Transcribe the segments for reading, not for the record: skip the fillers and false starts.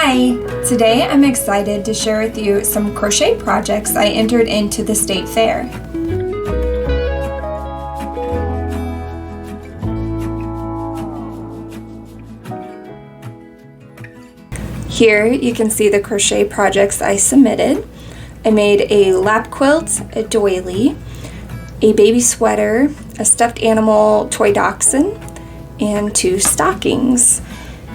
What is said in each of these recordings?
Hi! Today I'm excited to share with you some crochet projects I entered into the state fair. Here you can see the crochet projects I submitted. I made a lap quilt, a doily, a baby sweater, a stuffed animal toy dachshund, and 2 stockings.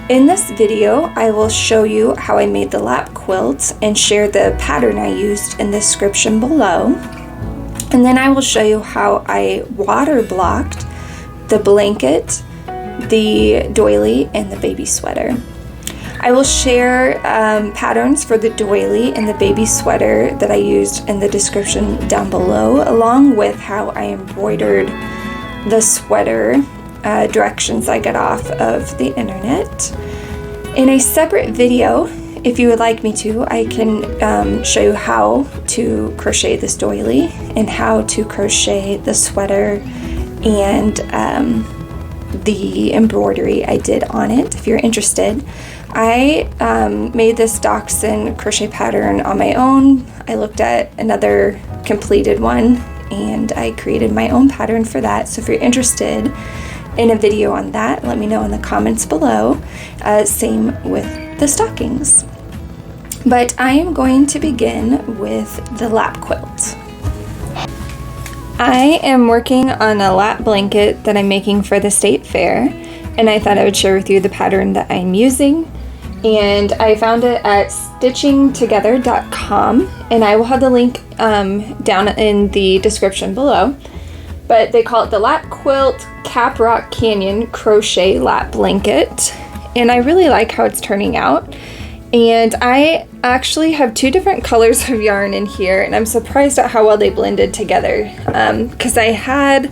In this video, I will show you how I made the lap quilt and share the pattern I used in the description below. And then I will show you how I water blocked the blanket, the doily, and the baby sweater. I will share patterns for the doily and the baby sweater that I used in the description down below, along with how I embroidered the sweater directions I got off of the internet. In a separate video, if you would like me to, I can show you how to crochet this doily and how to crochet the sweater and the embroidery I did on it if you're interested. I made this dachshund crochet pattern on my own. I looked at another completed one and I created my own pattern for that. So if you're interested in a video on that, let me know in the comments below. Same with the stockings. But I am going to begin with the lap quilt. I am working on a lap blanket that I'm making for the state fair, and I thought I would share with you the pattern that I'm using. And I found it at stitchingtogether.com, and I will have the link down in the description below. But they call it the Lap Quilt Cap Rock Canyon Crochet Lap Blanket, and I really like how it's turning out. And I actually have 2 different colors of yarn in here, and I'm surprised at how well they blended together, because I had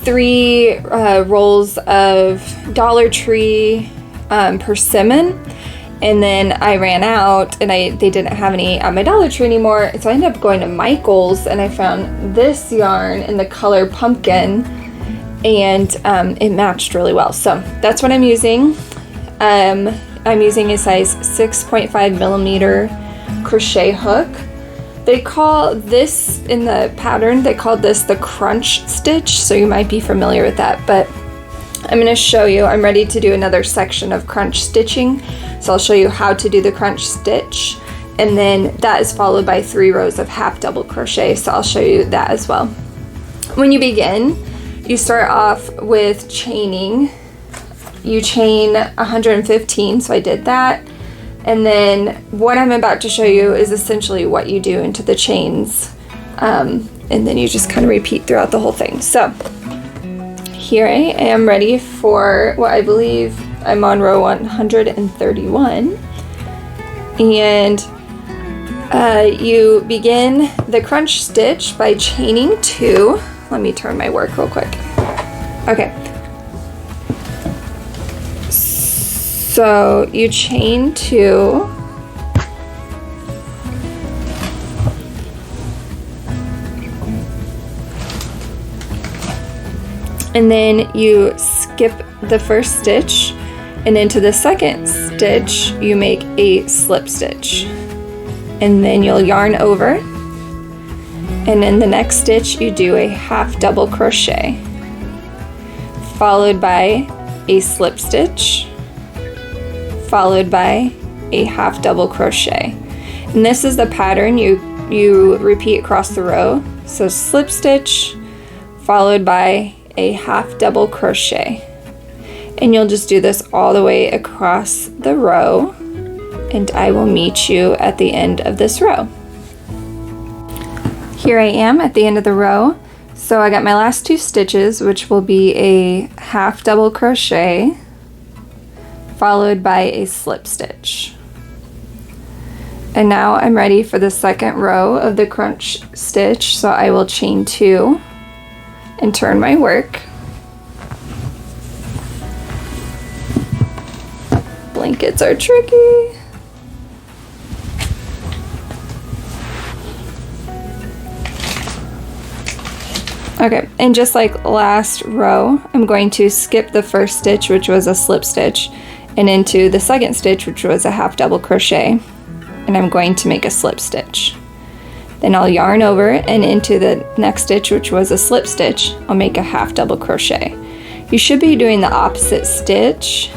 3 rolls of Dollar Tree persimmon, and then I ran out and they didn't have any at my Dollar Tree anymore, so I ended up going to Michael's and I found this yarn in the color pumpkin, and it matched really well. So that's what I'm using. I'm using a size 6.5 millimeter crochet hook. They call this, in the pattern, they call this the crunch stitch, so you might be familiar with that, but I'm going to show you. I'm ready to do another section of crunch stitching, so I'll show you how to do the crunch stitch, and then that is followed by 3 rows of half double crochet, so I'll show you that as well. When you begin, you start off with chaining. You chain 115, so I did that, and then what I'm about to show you is essentially what you do into the chains, and then you just kind of repeat throughout the whole thing. So here I am ready for what I believe I'm on row 131, and you begin the crunch stitch by chaining 2. Let me turn my work real quick. Okay, so you chain 2, and then you skip the first stitch, and into the second stitch you make a slip stitch, and then you'll yarn over, and in the next stitch you do a half double crochet followed by a slip stitch followed by a half double crochet. And this is the pattern you repeat across the row. So slip stitch followed by a half double crochet, and you'll just do this all the way across the row, and I will meet you at the end of this row. Here I am at the end of the row. So I got my last 2 stitches, which will be a half double crochet followed by a slip stitch. And now I'm ready for the second row of the crunch stitch, so I will chain 2 and turn my work. Blankets are tricky. Okay, and just like last row, I'm going to skip the first stitch, which was a slip stitch, and into the second stitch, which was a half double crochet, and I'm going to make a slip stitch. Then I'll yarn over and into the next stitch, which was a slip stitch, I'll make a half double crochet. You should be doing the opposite stitch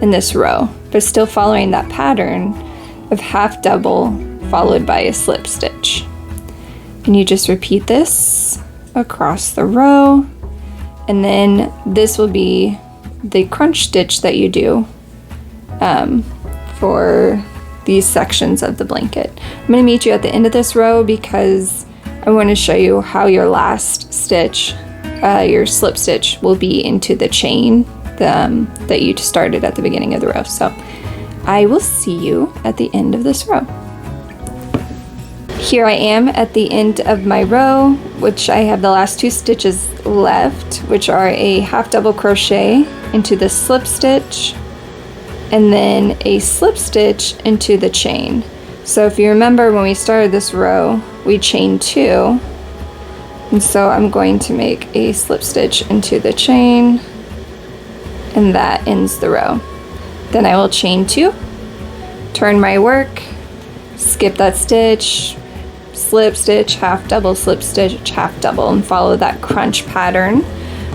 in this row, but still following that pattern of half double followed by a slip stitch. And you just repeat this across the row, and then this will be the crunch stitch that you do for these sections of the blanket. I'm going to meet you at the end of this row because I want to show you how your last stitch, your slip stitch, will be into the chain that you started at the beginning of the row. So I will see you at the end of this row. Here I am at the end of my row, which I have the last 2 stitches left, which are a half double crochet into the slip stitch and then a slip stitch into the chain. So if you remember when we started this row, we chained 2, and so I'm going to make a slip stitch into the chain, and that ends the row. Then I will chain 2, turn my work, skip that stitch, slip stitch, half double, slip stitch, half double, and follow that crunch pattern.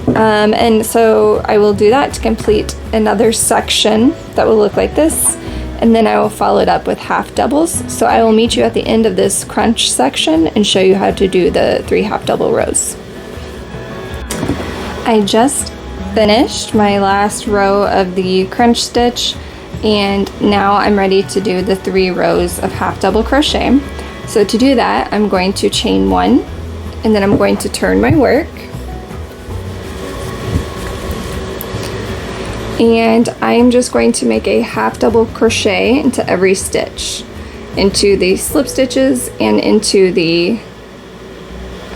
And so I will do that to complete another section that will look like this, and then I will follow it up with half doubles. So I will meet you at the end of this crunch section and show you how to do the 3 half double rows. I just finished my last row of the crunch stitch, and now I'm ready to do the 3 rows of half double crochet. So to do that, I'm going to chain 1, and then I'm going to turn my work, and I'm just going to make a half double crochet into every stitch, into the slip stitches and into the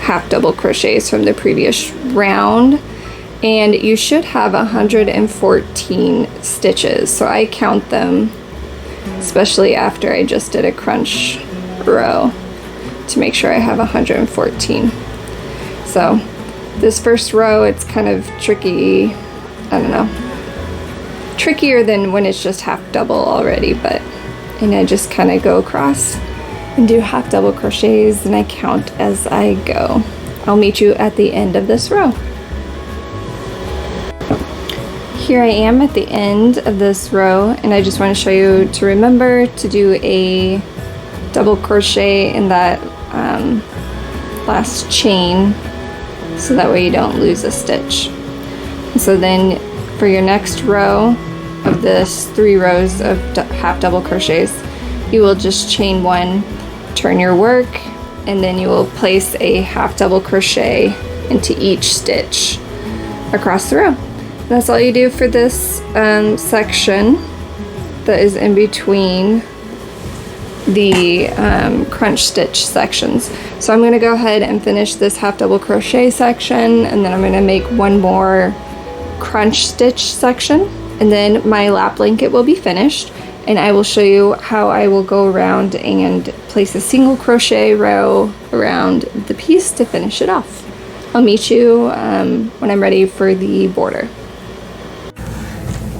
half double crochets from the previous round. And you should have 114 stitches, so I count them, especially after I just did a crunch row, to make sure I have 114. So this first row, it's kind of tricky, I don't know, trickier than when it's just half double already, and I just kind of go across and do half double crochets, and I count as I go. I'll meet you at the end of this row. Here I am at the end of this row, and I just want to show you to remember to do a double crochet in that last chain, so that way you don't lose a stitch. And so then for your next row of this 3 rows of half double crochets, you will just chain 1, turn your work, and then you will place a half double crochet into each stitch across the row. That's all you do for this section that is in between the crunch stitch sections. So I'm going to go ahead and finish this half double crochet section, and then I'm going to make one more crunch stitch section, and then my lap blanket will be finished, and I will show you how I will go around and place a single crochet row around the piece to finish it off. I'll meet you when I'm ready for the border.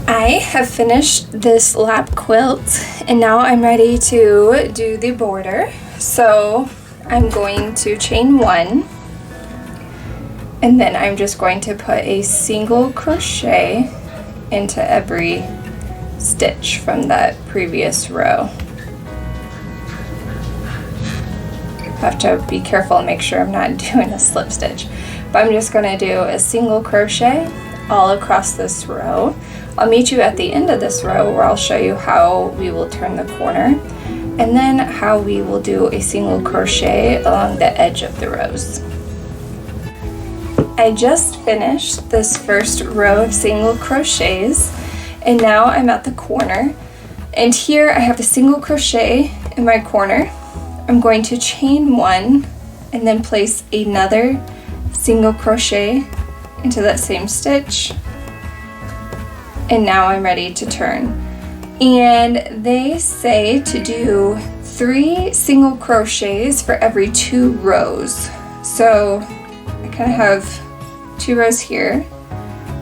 I have finished this lap quilt, and now I'm ready to do the border. So I'm going to chain 1, and then I'm just going to put a single crochet into every stitch from that previous row. Have to be careful and make sure I'm not doing a slip stitch, but I'm just going to do a single crochet all across this row. I'll meet you at the end of this row where I'll show you how we will turn the corner, and then how we will do a single crochet along the edge of the rows. I just finished this first row of single crochets, and now I'm at the corner, and here I have a single crochet in my corner. I'm going to chain 1 and then place another single crochet into that same stitch, and now I'm ready to turn. And they say to do 3 single crochets for every 2 rows. So I kind of have 2 rows here,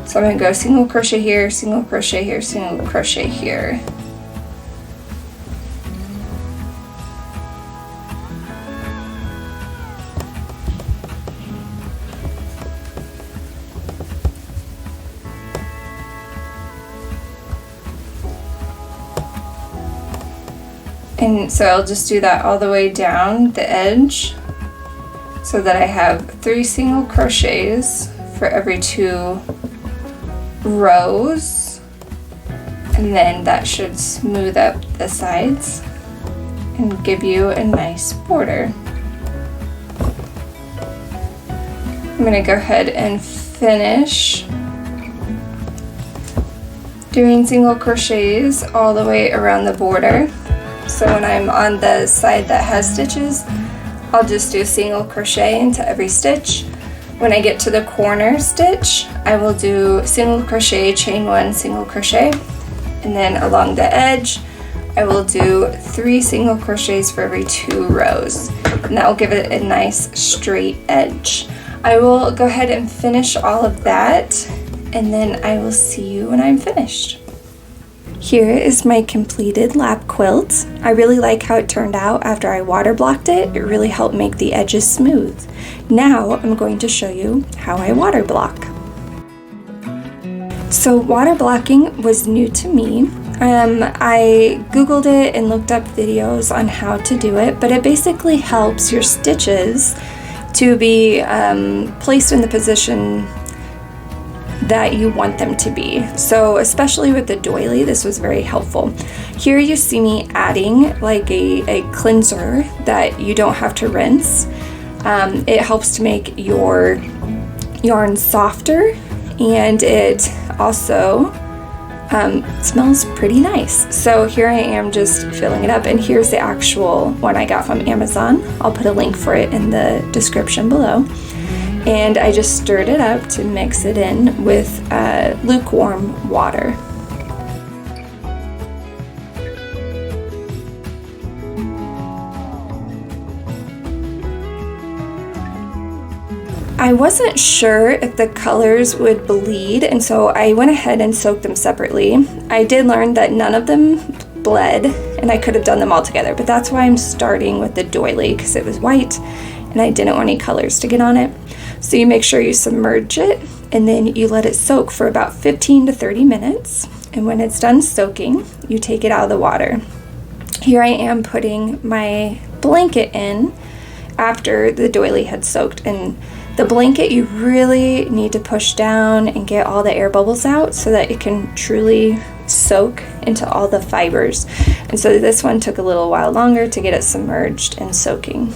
So I'm going to go single crochet here, single crochet here, single crochet here. And so I'll just do that all the way down the edge so that I have 3 single crochets for every 2 rows, and then that should smooth up the sides and give you a nice border. I'm going to go ahead and finish doing single crochets all the way around the border. So when I'm on the side that has stitches, I'll just do single crochet into every stitch. When I get to the corner stitch, I will do single crochet, chain 1, single crochet, and then along the edge, I will do 3 single crochets for every 2 rows, and that will give it a nice straight edge. I will go ahead and finish all of that, and then I will see you when I'm finished. Here is my completed lap quilt. I really like how it turned out after I water blocked it. It really helped make the edges smooth. Now I'm going to show you how I water block. So water blocking was new to me. I googled it and looked up videos on how to do it, but it basically helps your stitches to be placed in the position that you want them to be. So especially with the doily, this was very helpful. Here you see me adding like a cleanser that you don't have to rinse. It helps to make your yarn softer, and it also smells pretty nice. So here I am just filling it up, and here's the actual one I got from Amazon. I'll put a link for it in the description below. And I just stirred it up to mix it in with lukewarm water. I wasn't sure if the colors would bleed, and so I went ahead and soaked them separately. I did learn that none of them bled, and I could have done them all together, but that's why I'm starting with the doily, because it was white and I didn't want any colors to get on it. So you make sure you submerge it, and then you let it soak for about 15 to 30 minutes. And when it's done soaking, you take it out of the water. Here I am putting my blanket in after the doily had soaked. And the blanket you really need to push down and get all the air bubbles out so that it can truly soak into all the fibers. And so this one took a little while longer to get it submerged and soaking.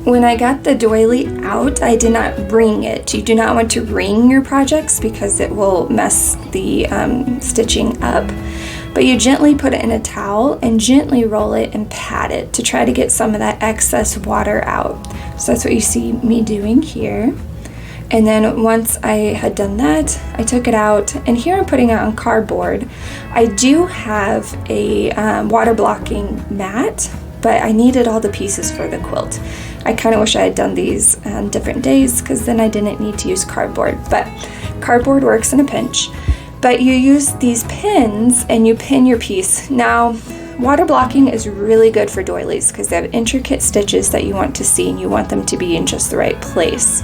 When I got the doily out, I did not wring it. You do not want to wring your projects because it will mess the stitching up. But you gently put it in a towel and gently roll it and pat it to try to get some of that excess water out. So that's what you see me doing here. And then once I had done that, I took it out, and here I'm putting it on cardboard. I do have a water blocking mat, but I needed all the pieces for the quilt. I kind of wish I had done these on different days, because then I didn't need to use cardboard, but cardboard works in a pinch. But you use these pins and you pin your piece. Now, water blocking is really good for doilies because they have intricate stitches that you want to see, and you want them to be in just the right place.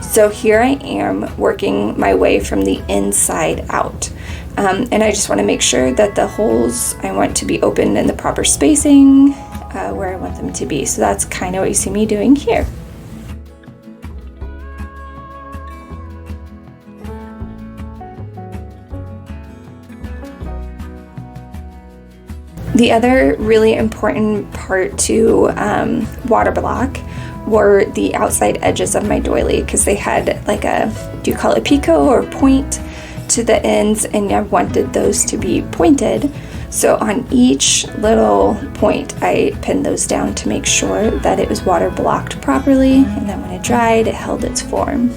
So here I am working my way from the inside out. And I just want to make sure that the holes I want to be open in the proper spacing, where I want them to be. So that's kind of what you see me doing here. The other really important part to water block were the outside edges of my doily, because they had like a, do you call it picot or point to the ends, and I wanted those to be pointed. So on each little point, I pinned those down to make sure that it was water blocked properly, and then when it dried, it held its form.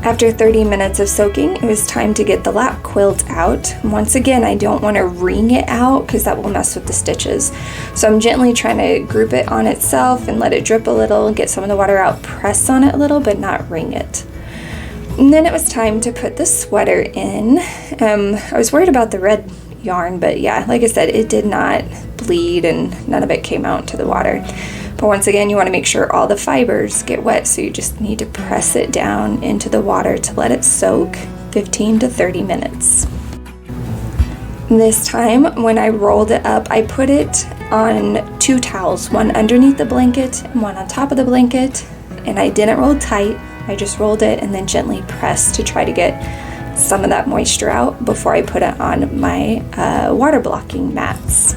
After 30 minutes of soaking, it was time to get the lap quilt out. Once again, I don't want to wring it out because that will mess with the stitches. So I'm gently trying to group it on itself and let it drip a little, get some of the water out, press on it a little, but not wring it. And then it was time to put the sweater in. I was worried about the red yarn, but yeah, like I said, it did not bleed and none of it came out into the water. But once again, you want to make sure all the fibers get wet, so you just need to press it down into the water to let it soak 15 to 30 minutes. This time, when I rolled it up, I put it on 2 towels, one underneath the blanket and one on top of the blanket, and I didn't roll tight. I just rolled it and then gently pressed to try to get some of that moisture out before I put it on my water blocking mats.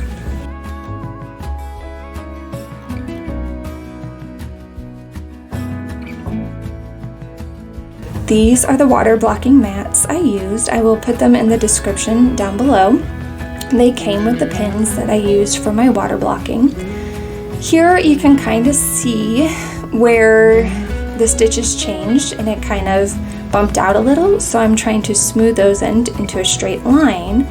These are the water blocking mats I used. I will put them in the description down below. They came with the pins that I used for my water blocking. Here you can kind of see where the stitches changed and it kind of bumped out a little, so I'm trying to smooth those into a straight line,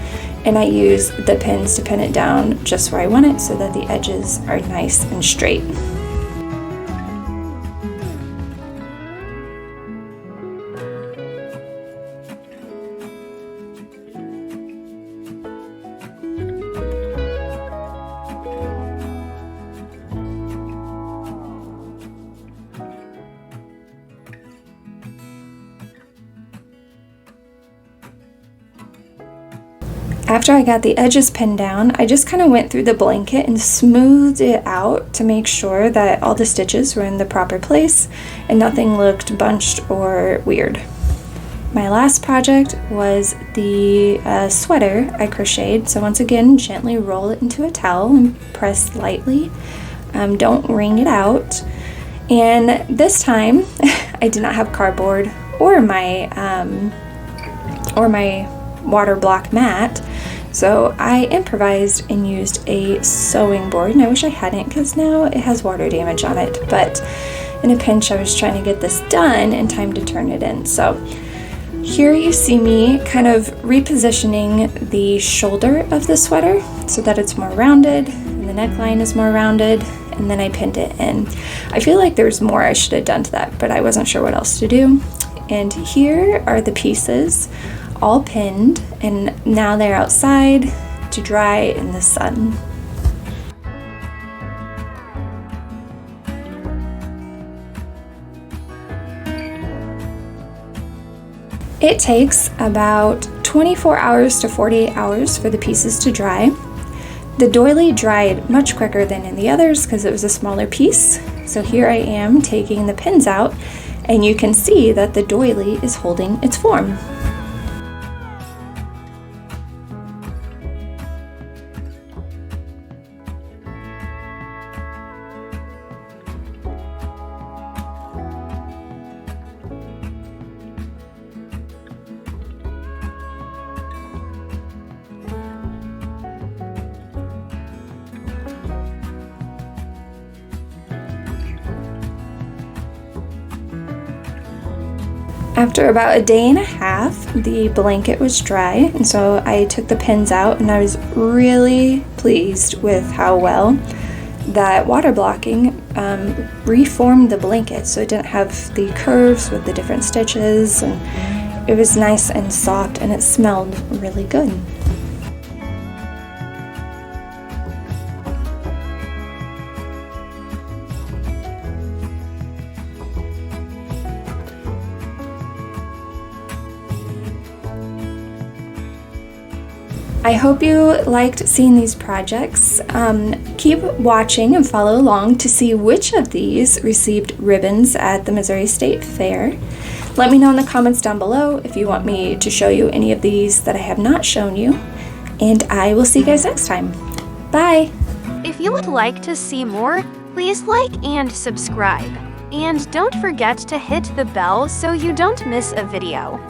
and I use the pins to pin it down just where I want it so that the edges are nice and straight. After I got the edges pinned down, I just kind of went through the blanket and smoothed it out to make sure that all the stitches were in the proper place and nothing looked bunched or weird. My last project was the sweater I crocheted. So once again, gently roll it into a towel and press lightly. Don't wring it out. And this time, I did not have cardboard or my water block mat, so I improvised and used a sewing board, and I wish I hadn't because now it has water damage on it, but in a pinch I was trying to get this done in time to turn it in. So here you see me kind of repositioning the shoulder of the sweater so that it's more rounded and the neckline is more rounded, and then I pinned it in. I feel like there's more I should have done to that, but I wasn't sure what else to do. And here are the pieces all pinned, and now they're outside to dry in the sun. It takes about 24 hours to 48 hours for the pieces to dry. The doily dried much quicker than in the others because it was a smaller piece. So here I am taking the pins out, and you can see that the doily is holding its form. After about a day and a half, the blanket was dry, and so I took the pins out, and I was really pleased with how well that water blocking reformed the blanket, so it didn't have the curves with the different stitches, and it was nice and soft, and it smelled really good. I hope you liked seeing these projects. Keep watching and follow along to see which of these received ribbons at the Missouri State Fair. Let me know in the comments down below if you want me to show you any of these that I have not shown you, and I will see you guys next time. Bye! If you would like to see more, please like and subscribe. And don't forget to hit the bell so you don't miss a video.